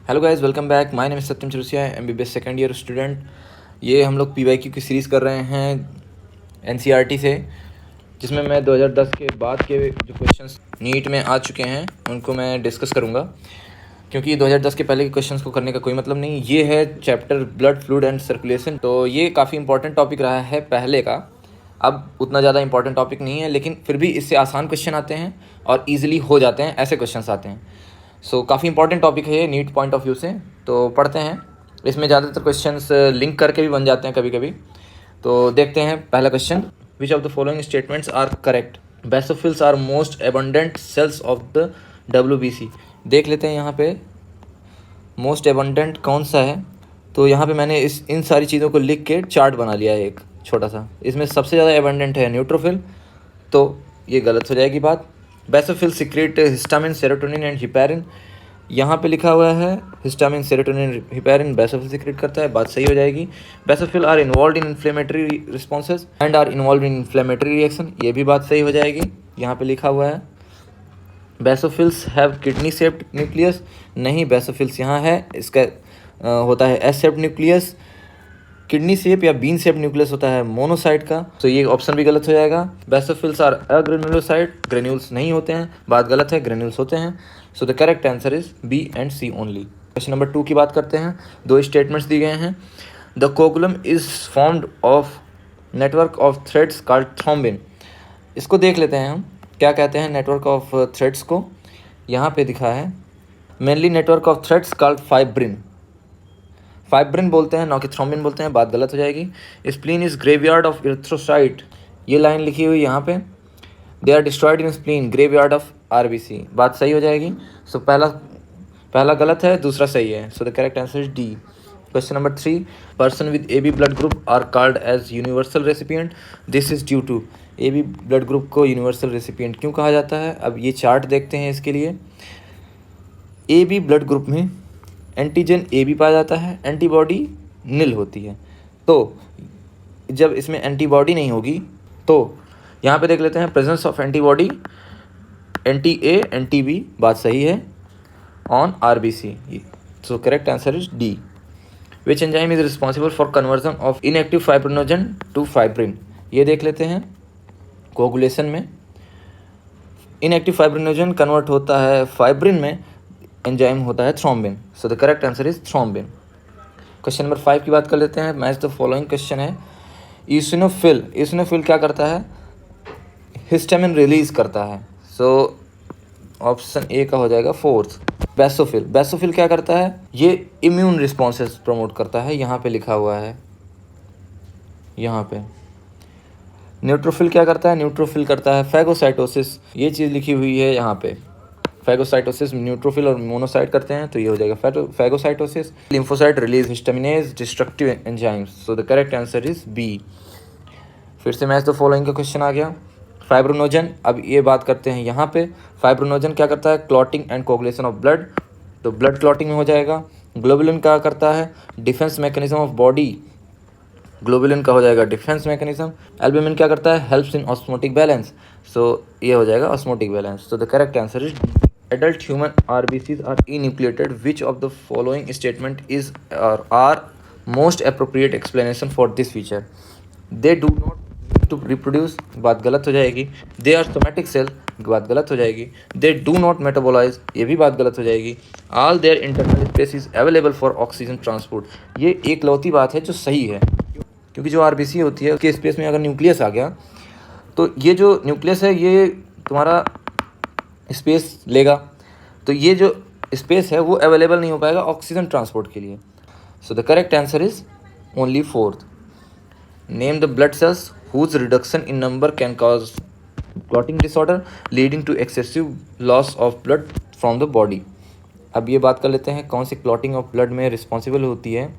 Hello guys, welcome back. My name is Satyam Chaurasia, MBBS second year student. ये हम लोग PYQ की सीरीज़ कर रहे हैं एनसीईआरटी से, जिसमें मैं 2010 के बाद के जो क्वेश्चंस नीट में आ चुके हैं उनको मैं डिस्कस करूंगा, क्योंकि 2010 के पहले के क्वेश्चंस को करने का कोई मतलब नहीं। ये है chapter blood fluid and circulation, तो ये काफ़ी इंपॉर्टेंट टॉपिक रहा है पहले का। अब उतना ज़्यादा इंपॉर्टेंट टॉपिक नहीं है, लेकिन फिर भी इससे आसान क्वेश्चन आते हैं और ईजिली हो जाते हैं, ऐसे क्वेश्चंस आते हैं। सो काफ़ी इंपॉर्टेंट टॉपिक है ये नीट पॉइंट ऑफ व्यू से। तो पढ़ते हैं। इसमें ज़्यादातर क्वेश्चंस लिंक करके भी बन जाते हैं कभी कभी। तो देखते हैं पहला question. Which of the following statements are correct? Basophils are most abundant cells of the WBC। देख लेते हैं यहाँ पे मोस्ट एबंडेंट कौन सा है। तो यहाँ पे मैंने इन सारी चीज़ों को लिख के चार्ट बना लिया है एक छोटा सा। इसमें सबसे ज़्यादा एबंडेंट है न्यूट्रोफिल, तो ये गलत हो जाएगी बात। Basophil secrete histamine, serotonin and heparin. यहाँ पे लिखा हुआ है histamine, serotonin, heparin basophil secrete करता है, बात सही हो जाएगी। Basophil are involve in inflammatory responses and are involve in inflammatory reaction, ये भी बात सही हो जाएगी। यहाँ पे लिखा हुआ है basophils have kidney shaped nucleus, नहीं, बेसोफिल्स यहाँ है, इसका होता है S shaped nucleus. Kidney shape या बीन शेप न्यूक्लियस होता है मोनोसाइट का, तो ये ऑप्शन भी गलत हो जाएगा। बेसोफिल्स आर अग्रेन्युलोसाइट, ग्रेन्यूल्स नहीं होते हैं, बात गलत है, ग्रेन्यूल्स होते हैं। So the correct answer is B and C only. Question number 2 की बात करते हैं। दो स्टेटमेंट्स दी गए हैं। The coagulum is formed of network of threads called thrombin. इसको देख लेते हैं हम, क्या कहते हैं नेटवर्क ऑफ थ्रेड्स को। यहाँ पे दिखा है mainly network of threads called fibrin. Fibrin बोलते हैं, ना कि थ्रोम्बिन बोलते हैं, बात गलत हो जाएगी। Spleen is graveyard of erythrocyte, ये लाइन लिखी हुई यहाँ पे। They are destroyed in spleen, graveyard of RBC, बात सही हो जाएगी। सो पहला गलत है, दूसरा सही है। So the correct answer is D. Question number 3। Person with AB blood group are called as universal recipient, this is due to. AB blood group को यूनिवर्सल रेसिपिएंट क्यों कहा जाता है? अब ये चार्ट देखते हैं इसके लिए। AB ब्लड ग्रुप में एंटीजन AB पाया जाता है, एंटीबॉडी निल होती है। तो जब इसमें एंटीबॉडी नहीं होगी तो यहाँ पे देख लेते हैं presence of antibody, anti A anti B, बात सही है, on RBC। So correct answer is D. Which enzyme is responsible for conversion of inactive fibrinogen to fibrin? ये देख लेते हैं। कोगुलेशन में इनएक्टिव फाइब्रिनोजन कन्वर्ट होता है फाइब्रिन में, एंजाइम होता है thrombin. So the correct answer is thrombin. Question number 5 की बात कर लेते हैं। मैच द फॉलोइंग क्वेश्चन है। ईसिनोफिल क्या करता है? हिस्टामिन रिलीज करता है। सो ऑप्शन ए का हो जाएगा फोर्थ। बेसोफिल क्या करता है? ये इम्यून रिस्पॉन्सेस प्रमोट करता है, यहाँ पे लिखा हुआ है। यहाँ पे न्यूट्रोफिल क्या करता है? न्यूट्रोफिल करता है फैगोसाइटोसिस, ये चीज़ लिखी हुई है यहाँ पे। फैगोसाइटोसिस न्यूट्रोफिल और मोनोसाइट करते हैं, तो ये हो जाएगा phagocytosis. Lymphocyte release histaminase destructive enzymes. So the correct answer is B. फिर से मैच द फॉलोइंग का क्वेश्चन आ गया। फाइब्रोनोजन, अब ये बात करते हैं यहाँ पे। फाइब्रोनोजन क्या करता है? Clotting and coagulation of blood, तो ब्लड क्लॉटिंग में हो जाएगा। ग्लोबुलिन क्या करता है? Defence mechanism of body, globulin का हो जाएगा डिफेंस मैकेनिज्म। एल्ब्यूमिन क्या करता है? हेल्प्स इन ऑस्मोटिक बैलेंस, सो ये हो जाएगा osmotic balance. So the correct answer is adult human RBCs are enucleated. Which of the following statement is or are most appropriate explanation for this feature? They do not need to reproduce, बात गलत हो जाएगी। They are somatic cell, बात गलत हो जाएगी। They do not metabolize, ये भी बात गलत हो जाएगी। All their internal space is available for oxygen transport, ये एक लौती बात है जो सही है, क्योंकि जो RBC होती है उसके स्पेस में अगर न्यूक्लियस आ गया तो ये जो न्यूक्लियस है ये तुम्हारा स्पेस लेगा, तो ये जो स्पेस है वो अवेलेबल नहीं हो पाएगा ऑक्सीजन ट्रांसपोर्ट के लिए। So the correct answer is only fourth. Name the blood cells whose reduction in number can cause clotting disorder leading to excessive loss of blood from the body. अब ये बात कर लेते हैं कौन सी क्लॉटिंग ऑफ ब्लड में responsible होती है।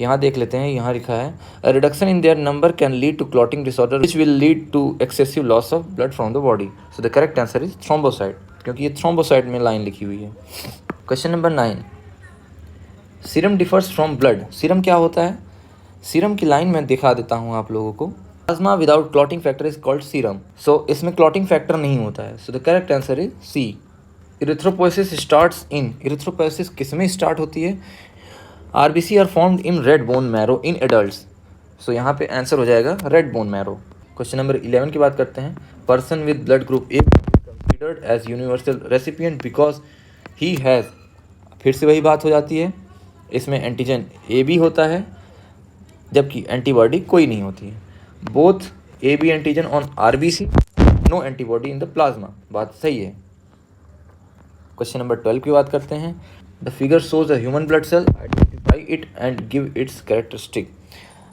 यहाँ देख लेते हैं, यहाँ लिखा है a reduction in their number can lead to clotting disorder which will lead to excessive loss of blood from the body. So the correct answer is thrombocyte, क्योंकि ये थ्रोम्बोसाइट में लाइन लिखी हुई है। Question number 9। Serum differs from blood, serum क्या होता है? Serum की लाइन में दिखा देता हूँ आप लोगों को। Plasma without clotting factor is called serum, so इसमें क्लॉटिंग फैक्टर नहीं होता है। So the correct answer is C. Erythropoiesis starts in, erythropoiesis किस में स्टार्ट होती है? RBC are formed in red bone marrow in adults. So यहाँ पे आंसर हो जाएगा red bone marrow. Question number 11 की बात करते हैं। Person with blood group A considered as universal recipient because he has, फिर से वही बात हो जाती है, इसमें एंटीजन ए बी होता है जबकि एंटीबॉडी कोई नहीं होती है। Both A B antigen on RBC, no antibody in the plasma, बात सही है। क्वेश्चन नंबर 12 की बात करते हैं। The figure shows a human blood cell, identify it and give its characteristic.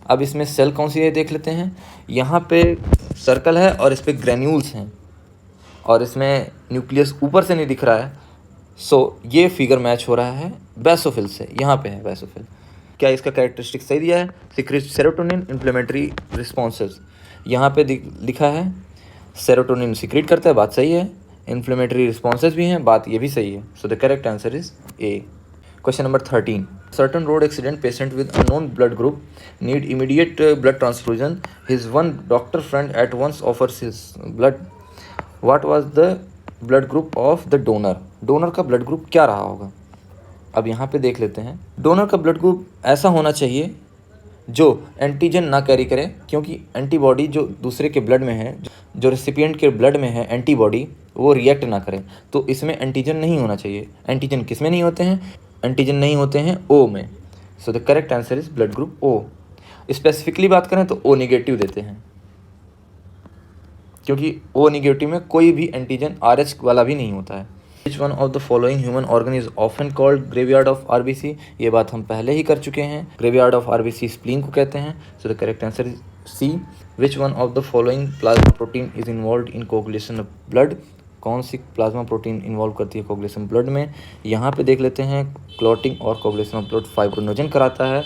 अब इसमें सेल कौन सी है देख लेते हैं। यहाँ पे सर्कल है और इस पर ग्रेन्यूल्स हैं और इसमें न्यूक्लियस ऊपर से नहीं दिख रहा है। सो ये फिगर मैच हो रहा है बेसोफिल से, यहाँ पे है बेसोफिल। क्या इसका कैरेक्टरिस्टिक सही दिया है? सीक्रेट सेरोटोनिन इन्फ्लेमेटरी रिस्पॉन्सेस, यहाँ पे लिखा है सेरोटोनिन सीक्रेट करता है, बात सही है। इन्फ्लेमेटरी रिस्पॉन्सेस भी हैं, बात ये भी सही है। So the correct answer is A. Question number 13। Certain road accident patient with unknown blood group need immediate blood transfusion, his one doctor friend at once offers his blood, what was the blood group of the donor? Donor का blood group क्या रहा होगा? अब यहाँ पे देख लेते हैं। डोनर का ब्लड ग्रुप ऐसा होना चाहिए जो एंटीजन ना कैरी करे, क्योंकि एंटीबॉडी जो दूसरे के ब्लड में है, जो रेसिपिएंट के ब्लड में है एंटीबॉडी, वो रिएक्ट ना करे। तो इसमें एंटीजन नहीं होना चाहिए। एंटीजन किस में नहीं होते हैं? एंटीजन नहीं होते हैं ओ में। So the correct answer is blood group O. Specifically बात करें तो ओ निगेटिव देते हैं, क्योंकि ओ निगेटिव में कोई भी एंटीजन RH वाला भी नहीं होता है। Which one of the following human organ is often called graveyard of RBC? ये बात हम पहले ही कर चुके हैं। graveyard of RBC स्प्लीन को कहते हैं। So the correct answer is C. Which one of the following plasma protein is involved in coagulation of blood? कौन सी प्लाज्मा प्रोटीन इन्वॉल्व करती है कोगुलेशन ब्लड में? यहाँ पे देख लेते हैं। क्लॉटिंग और कोगुलेशन ऑफ ब्लड फाइब्रिनोजन कराता है।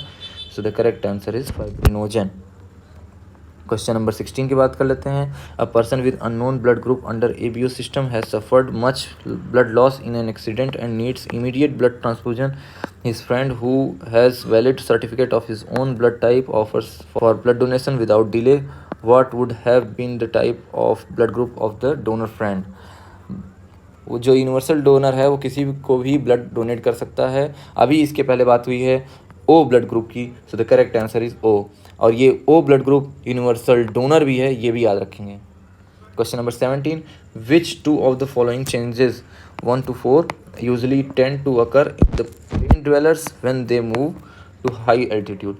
So the correct answer is fibrinogen. Question number 16 की बात कर लेते हैं। A person with unknown blood group under ABO system has suffered much blood loss in an accident and needs immediate blood transfusion, his friend who has valid certificate of his own blood type offers for blood donation without delay, what would have been the type of blood group of the donor friend? वो जो universal donor है वो किसी को भी blood donate कर सकता है। अभी इसके पहले बात हुई है ओ ब्लड ग्रुप की। So the correct answer is O. और ये O blood group universal donor भी है, ये भी याद रखेंगे। Question number 17। Which two of the following changes 1 to 4 usually tend to occur in the plain dwellers when they move to high altitude?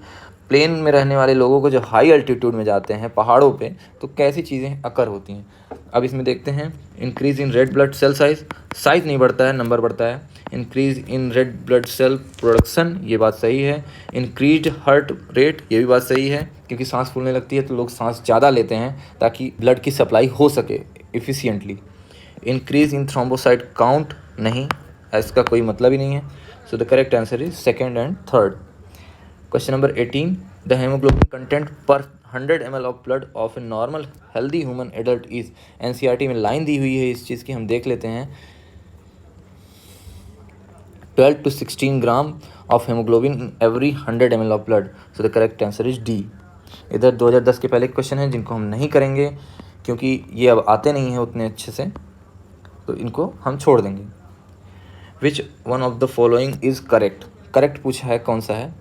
Plain में रहने वाले लोगों को जो हाई एल्टीट्यूड में जाते हैं पहाड़ों पे, तो कैसी चीज़ें अकर होती हैं? अब इसमें देखते हैं। Increase in red blood cell size नहीं बढ़ता है, नंबर बढ़ता है। Increase in red blood cell production, ये बात सही है। इंक्रीज हार्ट रेट, ये भी बात सही है, क्योंकि सांस फूलने लगती है तो लोग सांस ज़्यादा लेते हैं ताकि ब्लड की सप्लाई हो सके efficiently. Increase in thrombocyte count, नहीं, इसका कोई मतलब ही नहीं है। So the correct answer is second and third. Question number 18। The haemoglobin content पर 100 ml of blood of a normal healthy human adult is, NCERT में लाइन दी हुई है इस चीज़ की, हम देख लेते हैं। 12 to 16 gram of haemoglobin in every 100 ml of blood. So the correct answer is D. इधर 2010 के पहले क्वेश्चन हैं जिनको हम नहीं करेंगे क्योंकि ये अब आते नहीं हैं उतने अच्छे से, तो इनको हम छोड़ देंगे। विच one of the following is correct? Correct पूछा है, कौन सा है?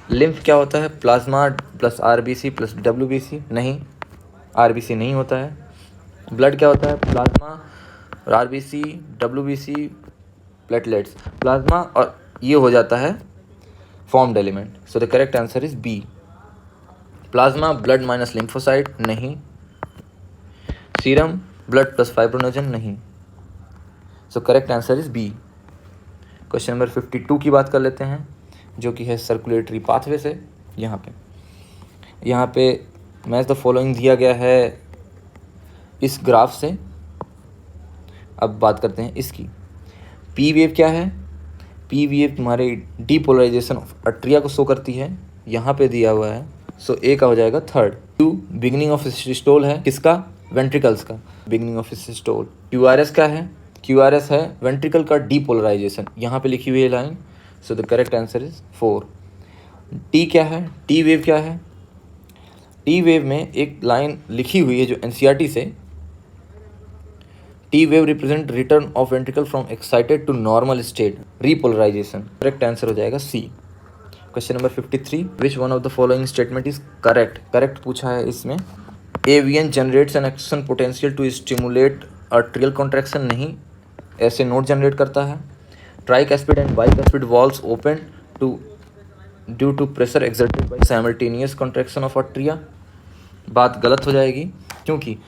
लिम्फ क्या होता है? Plasma plus RBC plus WBC, नहीं, RBC नहीं होता है। ब्लड क्या होता है? Plasma, RBC, WBC, platelets. Plasma और ये हो जाता है formed element. So the correct answer is B. Plasma blood minus lymphocyte, नहीं। सीरम ब्लड प्लस फाइब्रोनोजन, नहीं। So correct answer is B. Question number 52 की बात कर लेते हैं, जो कि है सर्कुलेटरी पाथवे से। यहाँ पे मैच द फॉलोइंग दिया गया है इस ग्राफ से। अब बात करते हैं इसकी। पी वेव क्या है? पी वेव तुम्हारे डीपोलराइजेशन ऑफ अट्रिया को शो करती है, यहाँ पे दिया हुआ है। सो ए का हो जाएगा third. Q beginning of systole है, किसका? वेंट्रिकल्स का बिगिनिंग ऑफ सिस्टोल। QRS क्या है? QRS है वेंट्रिकल का डीपोलराइजेशन, यहाँ पे लिखी हुई है line. So the correct answer is 4। T क्या है? टी वेव क्या है? टी वेव में एक लाइन लिखी हुई है जो NCERT से, T wave represent return of ventricle from excited to normal state, repolarization. Correct answer हो जाएगा C. Question number 53, which one of the following statement is correct. Correct पूछा है इसमें। AVN generates an action potential to stimulate atrial contraction, नहीं, ऐसे not generate करता है। Tricuspid and bicuspid valves open to due to pressure exerted by simultaneous contraction of atria, बात गलत हो जाएगी, क्योंकि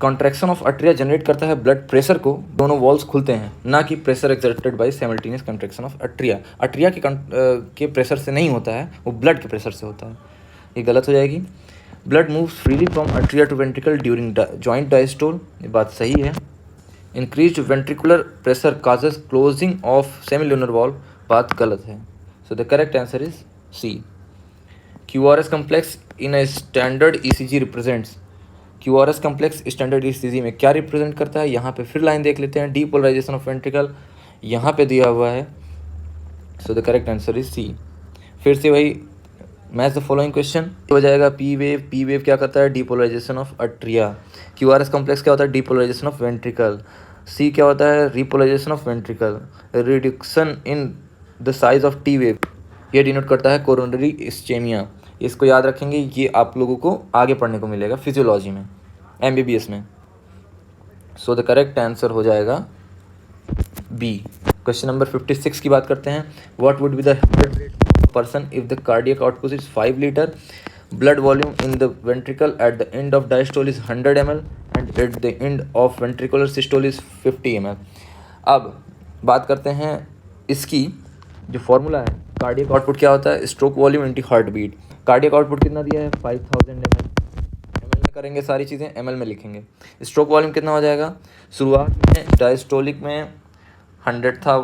कॉन्ट्रैक्शन ऑफ आर्ट्रिया जनरेट करता है ब्लड प्रेशर को, दोनों वॉल्स खुलते हैं, ना कि pressure exerted by simultaneous contraction of atria. Atria के प्रेशर से नहीं होता है, वो ब्लड के प्रेशर से होता है, ये गलत हो जाएगी। Blood moves freely from atria to ventricle during joint diastole, ये बात सही है। Increased ventricular pressure causes closing of semilunar valve, बात गलत है। So the correct answer is C. QRS complex in a standard ECG represents, QRS complex standard ECG में क्या represent करता है, यहाँ पे फिर लाइन देख लेते हैं। डीपोलराइजेशन ऑफ वेंट्रिकल यहाँ पे दिया हुआ है, so the correct answer is C. फिर से वही मैच द फॉलोइंग क्वेश्चन हो जाएगा। पी वेव क्या करता है, depolarization of atria. QRS complex क्या होता है, डीपोलराइजेशन ऑफ वेंट्रिकल। सी क्या होता है, repolarization of ventricle. Reduction in the size of T wave, ये डिनोट करता है कोरोनरी इस्चेमिया। इसको याद रखेंगे, ये आप लोगों को आगे पढ़ने को मिलेगा फिजियोलॉजी में, MBBS में। सो द करेक्ट आंसर हो जाएगा बी। क्वेश्चन नंबर 56 की बात करते हैं। What would be the heart rate of a person if the cardiac output is 5 litre, blood volume in the ventricle at the end of diastole is 100 ml and at the end of ventricular systole is 50 ml। अब बात करते हैं इसकी जो formula है, cardiac output क्या होता है, stroke volume into heart beat. Cardiac output कितना दिया है, 5000 ml, ml में करेंगे सारी चीज़ें, ml में लिखेंगे। स्ट्रोक वॉल्यूम कितना हो जाएगा, शुरुआत में डायस्टोलिक में 100 था,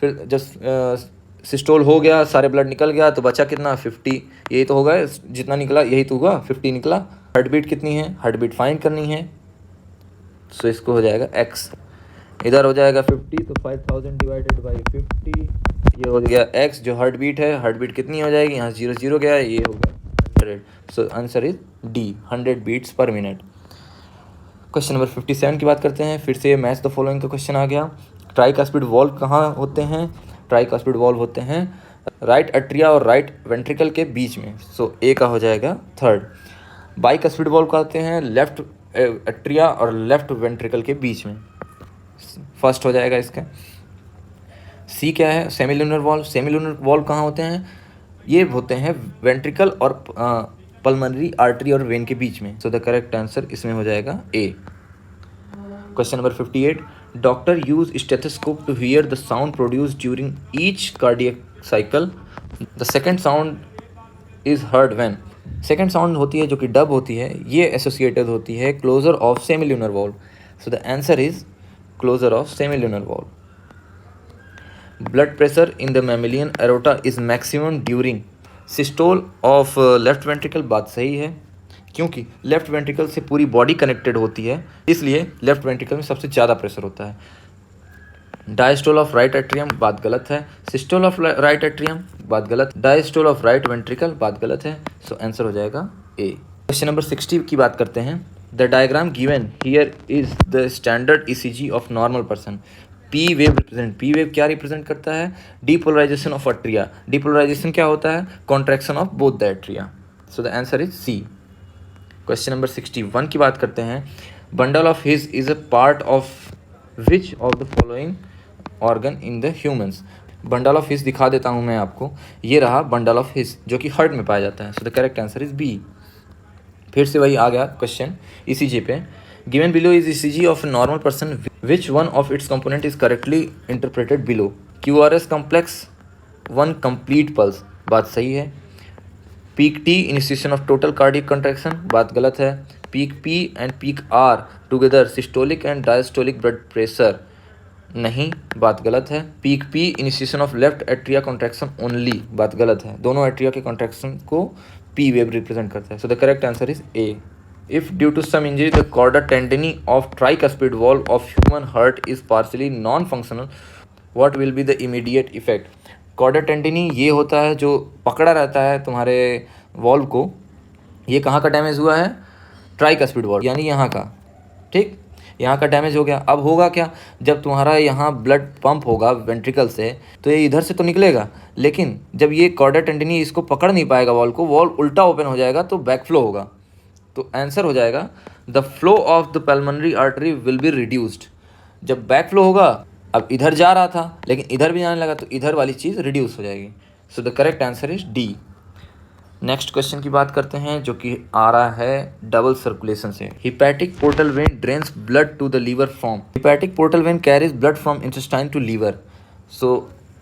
फिर जब सिस्टोल हो गया, सारे ब्लड निकल गया, तो बचा कितना, 50, यही तो होगा, जितना निकला यही तो हुआ, 50 निकला। हार्ट बीट कितनी है, हार्ट बीट फाइंड करनी है, सो इसको हो जाएगा x, इधर हो जाएगा 50, तो 5000 डिवाइडेड बाई 50, ये हो गया x, जो हार्ट बीट है, हार्ट बीट कितनी हो जाएगी, यहाँ 0 0 गया, ये होगा 100। So answer is D, 100 beats per minute. Question number 57 की बात करते हैं। फिर से मैच द फॉलोइंग का क्वेश्चन आ गया। ट्राइकास्पिड वॉल्व कहाँ होते हैं, ट्राइकास्पिड वॉल्व होते हैं राइट अट्रिया और राइट वेंट्रिकल के बीच में, सो ए का हो जाएगा थर्ड। बाइकास्पिड वॉल्व का होते हैं लेफ्ट अट्रिया और लेफ्ट वेंट्रिकल के बीच में, फर्स्ट हो जाएगा इसका। सी क्या है, सेमिल्यूनर वॉल्व। सेमिल्यूनर वॉल्व कहाँ होते हैं, ये होते हैं वेंट्रिकल और पल्मोनरी आर्टरी और वेन के बीच में, सो द करेक्ट आंसर इसमें हो जाएगा A. Question number 58, doctor use stethoscope to hear the sound produced during each cardiac cycle, the second sound is heard when. Second sound होती है जो कि डब होती है, ये एसोसिएटेड होती है closure of semilunar valve, so the answer is closure of semilunar valve. Blood pressure in the mammalian aorta is maximum during systole of left ventricle, बात सही है, क्योंकि लेफ्ट वेंट्रिकल से पूरी बॉडी कनेक्टेड होती है, इसलिए लेफ्ट वेंट्रिकल में सबसे ज़्यादा प्रेशर होता है। डायस्टोल ऑफ राइट एट्रियम, बात गलत है। सिस्टोल ऑफ राइट एट्रियम, बात गलत। डायस्टोल ऑफ राइट वेंट्रिकल, बात गलत है, सो आंसर हो जाएगा ए। क्वेश्चन नंबर 60 की बात करते हैं। The diagram given here is the standard ECG of normal person. P wave represent, P wave क्या रिप्रेजेंट करता है, डीपोलराइजेशन ऑफ आर्ट्रिया। डीपोलराइजेशन क्या होता है, contraction of both the atria, so the answer is C. Question number 61 की बात करते हैं। Bundle of His is a part of which of the following organ in the humans. Bundle of His दिखा देता हूँ मैं आपको, ये रहा बंडल ऑफ हिज जो कि हार्ट में पाया जाता है, so the correct answer is B. फिर से वही आ गया क्वेश्चन ECG पे। Given below is ECG of a normal person, which one of its component is correctly interpreted below. QRS complex 1 complete pulse, बात सही है। Peak T initiation of total cardiac contraction, बात गलत है। Peak P and peak R together systolic and diastolic blood pressure, नहीं, बात गलत है। Peak P initiation of left atria contraction only, बात गलत है। दोनों एट्रिया के कॉन्ट्रैक्शन को P वेव रिप्रेजेंट करता है, so the correct answer is A. If due to some injury the chorda tendini of tricuspid valve of human heart is partially non-functional, what will be the immediate effect? Chorda tendini ये होता है जो पकड़ा रहता है तुम्हारे valve को, ये कहाँ का डैमेज हुआ है, ट्राइकस्पिड वॉल्व यानी यहाँ का, ठीक। यहाँ का डैमेज हो गया। अब होगा क्या, जब तुम्हारा यहाँ ब्लड पंप होगा वेंट्रिकल से तो ये इधर से तो निकलेगा, लेकिन जब ये कॉर्डा टेंडिनी इसको पकड़ नहीं पाएगा वॉल को, वॉल उल्टा ओपन हो जाएगा तो बैक फ्लो होगा। तो आंसर हो जाएगा the flow of the pulmonary artery will be reduced. जब बैक फ्लो होगा, अब इधर जा रहा था लेकिन इधर भी जाने लगा तो इधर वाली चीज़ रिड्यूस हो जाएगी। So the correct answer is D. Next question की बात करते हैं जो कि आ रहा है डबल सर्कुलेशन से। Hepatic portal vein drains blood to the liver from, hepatic portal vein carries blood from intestine to liver. So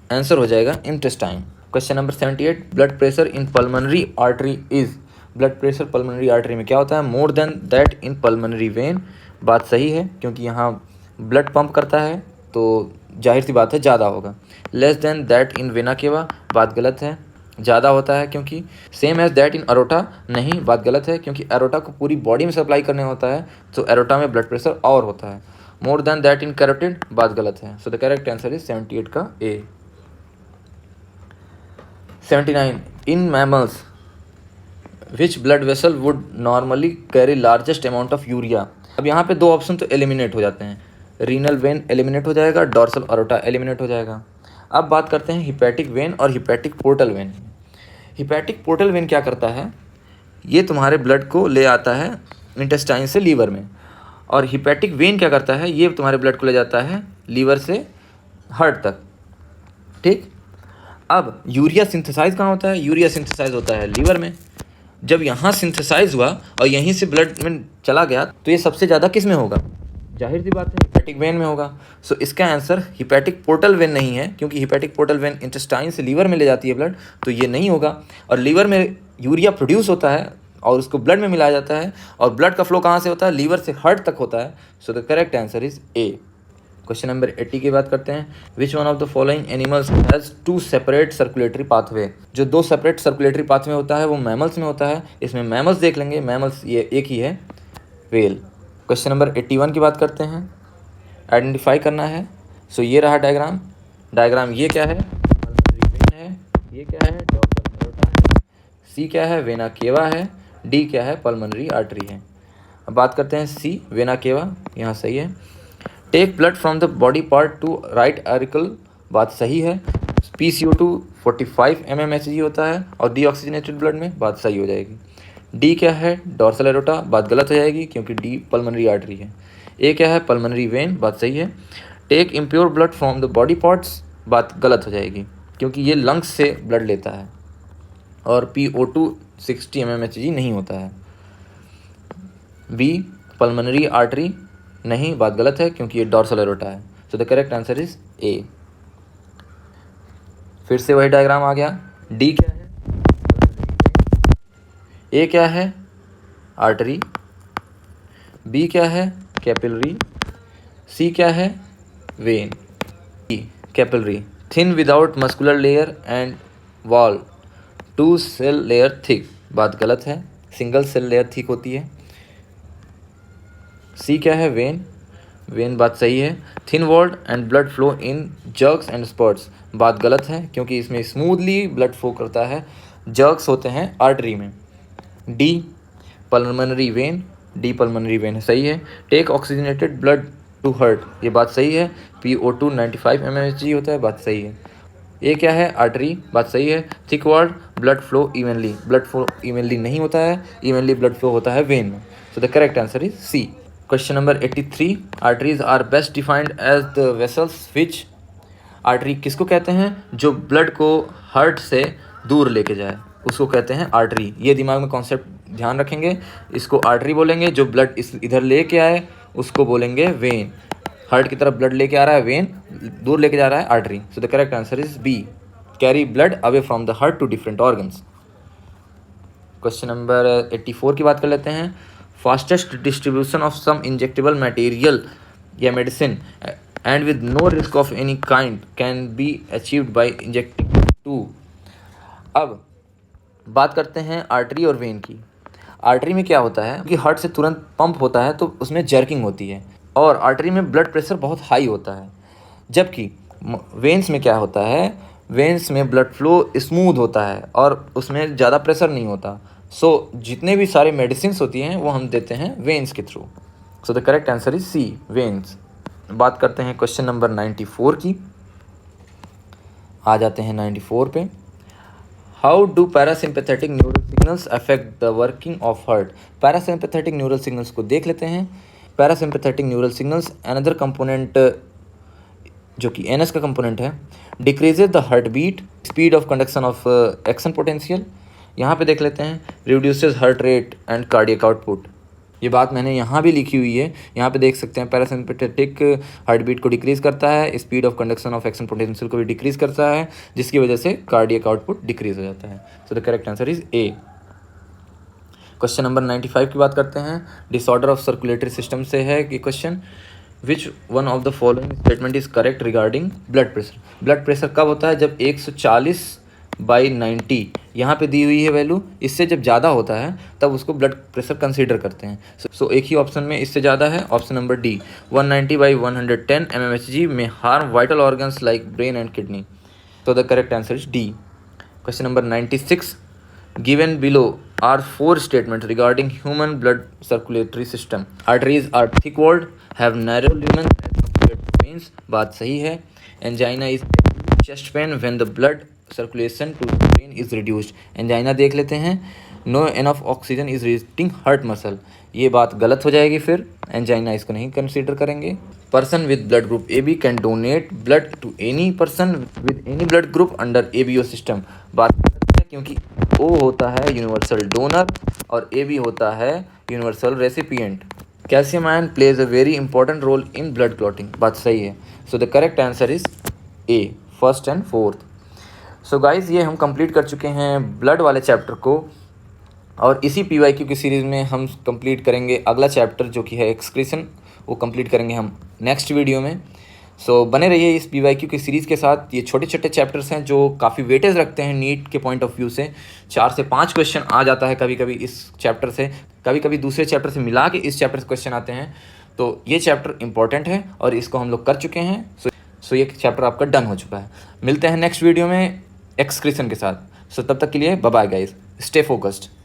answer हो जाएगा intestine. Question number 78, blood pressure in pulmonary artery is, blood pressure pulmonary artery में क्या होता है, more than that in pulmonary when. बात सही है क्योंकि यहाँ ब्लड पंप करता है तो जाहिर सी बात है ज़्यादा होगा। Less than that in vena cava, बात गलत है, ज़्यादा होता है क्योंकि। Same as that in aorta, नहीं, बात गलत है क्योंकि एरोटा को पूरी बॉडी में सप्लाई करने होता है तो एरोटा में ब्लड प्रेशर और होता है। More than that in carotid, बात गलत है। So the correct answer is 78 का ए। 79, in mammals which blood vessel would normally carry largest amount of urea. अब यहाँ पे दो ऑप्शन तो एलिमिनेट हो जाते हैं, रीनल वेन एलिमिनेट हो जाएगा, डॉर्सल अरोटा एलिमिनेट हो जाएगा। अब बात करते हैं हिपैटिक वेन और hepatic portal when. Hepatic portal when क्या करता है, ये तुम्हारे ब्लड को ले आता है इंटेस्टाइन से लीवर में, और हिपैटिक वेन क्या करता है, ये तुम्हारे ब्लड को ले जाता है लीवर से हार्ट तक। ठीक, अब यूरिया सिंथेसाइज कहाँ होता है, यूरिया सिंथेसाइज होता है लीवर में। जब यहाँ सिंथेसाइज हुआ और यहीं से ब्लड में चला गया तो ये सबसे ज़्यादा किस में होगा, जाहिर सी बात है हिपैटिक वेन में होगा। सो इसका आंसर हिपैटिक पोर्टल वेन नहीं है क्योंकि हिपैटिक पोर्टल वेन इंटेस्टाइन से लीवर में ले जाती है ब्लड, तो ये नहीं होगा। और लीवर में यूरिया प्रोड्यूस होता है और उसको ब्लड में मिलाया जाता है, और ब्लड का फ्लो कहाँ से होता है, लीवर से हार्ट तक होता है। So the correct answer is A. Question number 80 की बात करते हैं। Which one of the following animals has two separate circulatory pathway. जो दो सेपरेट सर्कुलेटरी पाथवे होता है वो मैमल्स में होता है। इसमें मैमल्स देख लेंगे, मैमल्स ये एक ही है, व्हेल। क्वेश्चन नंबर 81 की बात करते हैं, आइडेंटिफाई करना है। सो ये रहा डायग्राम, डायग्राम ये क्या है, पल्मोनरी वेन है, ये क्या है, डॉर्सल एरोटा है, सी क्या है, वेना केवा है, डी क्या है, पल्मोनरी आर्टरी है। अब बात करते हैं सी, वेना केवा, यहाँ सही है। Take blood from the body part to right auricle, बात सही है। PCO2 45 mmHg होता है और डीऑक्सीजनेटेड ब्लड में, बात सही हो जाएगी। डी क्या है, डॉर्सल एरोटा, बात गलत हो जाएगी क्योंकि डी पल्मोनरी आर्टरी है। ए क्या है, पल्मोनरी वेन, बात सही है। Take impure blood from the body parts, बात गलत हो जाएगी क्योंकि ये लंग्स से ब्लड लेता है और PO2 60 mmHg नहीं होता है। बी पल्मोनरी आर्टरी, नहीं, बात गलत है क्योंकि ये डॉर्सल एरोटा है। So the correct answer is ए। फिर से वही डायग्राम आ गया। डी क्या है, ए क्या है, आर्टरी, बी क्या है, कैपिलरी, सी क्या है, vein, E capillary. Thin without muscular layer and wall, 2 cell layer thick, बात गलत है, सिंगल सेल लेयर थिक होती है। सी क्या है, वेन, वेन बात सही है। Thin walled and blood flow in jerks and spurts, बात गलत है क्योंकि इसमें स्मूथली ब्लड फ्लो करता है, जर्क्स होते हैं आर्टरी में। D pulmonary vein, D pulmonary vein सही है। Take oxygenated blood to heart, ये बात सही है। PO2 95 mmHg होता है, बात सही है। ए क्या है, आर्टरी, बात सही है। Thick walled blood flow evenly, blood flow evenly नहीं होता है, इवनली ब्लड फ्लो होता है वेन में। So the correct answer is C. Question number 83, arteries are best defined as the vessels which, artery किसको कहते हैं, जो ब्लड को हार्ट से दूर लेके जाए उसको कहते हैं आर्टरी। ये दिमाग में कॉन्सेप्ट ध्यान रखेंगे, इसको आर्टरी बोलेंगे। जो ब्लड इस इधर लेके आए उसको बोलेंगे वेन, हार्ट की तरफ ब्लड लेके आ रहा है वेन, दूर लेके जा रहा है artery. So the correct answer is B, carry blood away from the heart to different organs. Question number 84 की बात कर लेते हैं। Fastest distribution of some injectable material या medicine and with no risk of any kind can be achieved by injecting to. अब बात करते हैं आर्टरी और वेन की। आर्टरी में क्या होता है कि हार्ट से तुरंत पंप होता है तो उसमें जर्किंग होती है और आर्टरी में ब्लड प्रेशर बहुत हाई होता है, जबकि वेन्स में क्या होता है, वेन्स में ब्लड फ्लो स्मूथ होता है और उसमें ज़्यादा प्रेशर नहीं होता। सो जितने भी सारे मेडिसिन होती हैं वो हम देते हैं वेन्स के थ्रू। So the correct answer is C, veins. बात करते हैं क्वेश्चन नंबर 94 की। आ जाते हैं 94 पे। How do parasympathetic neural signals affect the working of heart. Parasympathetic neural signals को देख लेते हैं। Parasympathetic neural signals another component जो कि एनएस का कंपोनेंट है, decreases the heart beat, speed of conduction of action potential. यहाँ पे देख लेते हैं, reduces heart rate and cardiac output. ये बात मैंने यहाँ भी लिखी हुई है, यहाँ पे देख सकते हैं। पैरासिम्पैथेटिक हार्ट बीट को डिक्रीज करता है, speed of conduction of action potential को भी डिक्रीज करता है, जिसकी वजह से कार्डियक आउटपुट डिक्रीज हो जाता है। So the correct answer is A. Question number 95 की बात करते हैं। डिसऑर्डर ऑफ सर्कुलेटरी सिस्टम से है ये question. Which one of the following statement is correct regarding blood pressure. Blood pressure कब होता है? जब 140/90 यहाँ पे दी हुई है वैल्यू, इससे जब ज़्यादा होता है तब उसको ब्लड प्रेशर कंसीडर करते हैं। सो एक ही ऑप्शन में इससे ज़्यादा है, ऑप्शन नंबर डी। 190/110 mmHg में harm vital organs like brain and kidney. तो the correct answer is D. Question number 96, given below are 4 statements regarding human blood circulatory system. Arteries are thick-walled, have narrow lumen as compared to veins. बात सही है। Angina is chest pain when the blood circulation to the brain is reduced. Angina देख लेते हैं। No enough oxygen is reaching heart muscle. ये बात गलत हो जाएगी, फिर angina इसको नहीं कंसीडर करेंगे। Person with blood group AB can donate blood to any person with any blood group under ABO system. बात गलत है, क्योंकि O होता है यूनिवर्सल डोनर और AB होता है universal recipient. Calcium ion plays a very important role in blood clotting. बात सही है। So the correct answer is A, first and fourth. So guys, ये हम कंप्लीट कर चुके हैं ब्लड वाले चैप्टर को, और इसी PYQ की सीरीज़ में हम कंप्लीट करेंगे अगला चैप्टर जो कि है एक्सक्रीशन। वो कंप्लीट करेंगे हम नेक्स्ट वीडियो में। सो बने रहिए इस PYQ की सीरीज़ के साथ। ये छोटे छोटे चैप्टर्स हैं जो काफ़ी वेटेज रखते हैं नीट के पॉइंट ऑफ व्यू से। 4 से 5 क्वेश्चन आ जाता है कभी कभी इस चैप्टर से, कभी कभी दूसरे चैप्टर से मिला के इस चैप्टर से क्वेश्चन आते हैं। तो ये चैप्टर इंपॉर्टेंट है और इसको हम लोग कर चुके हैं। सो ये चैप्टर आपका डन हो चुका है। मिलते हैं नेक्स्ट वीडियो में एक्सक्रीशन के साथ। सो तब तक के लिए bye bye guys, stay focused.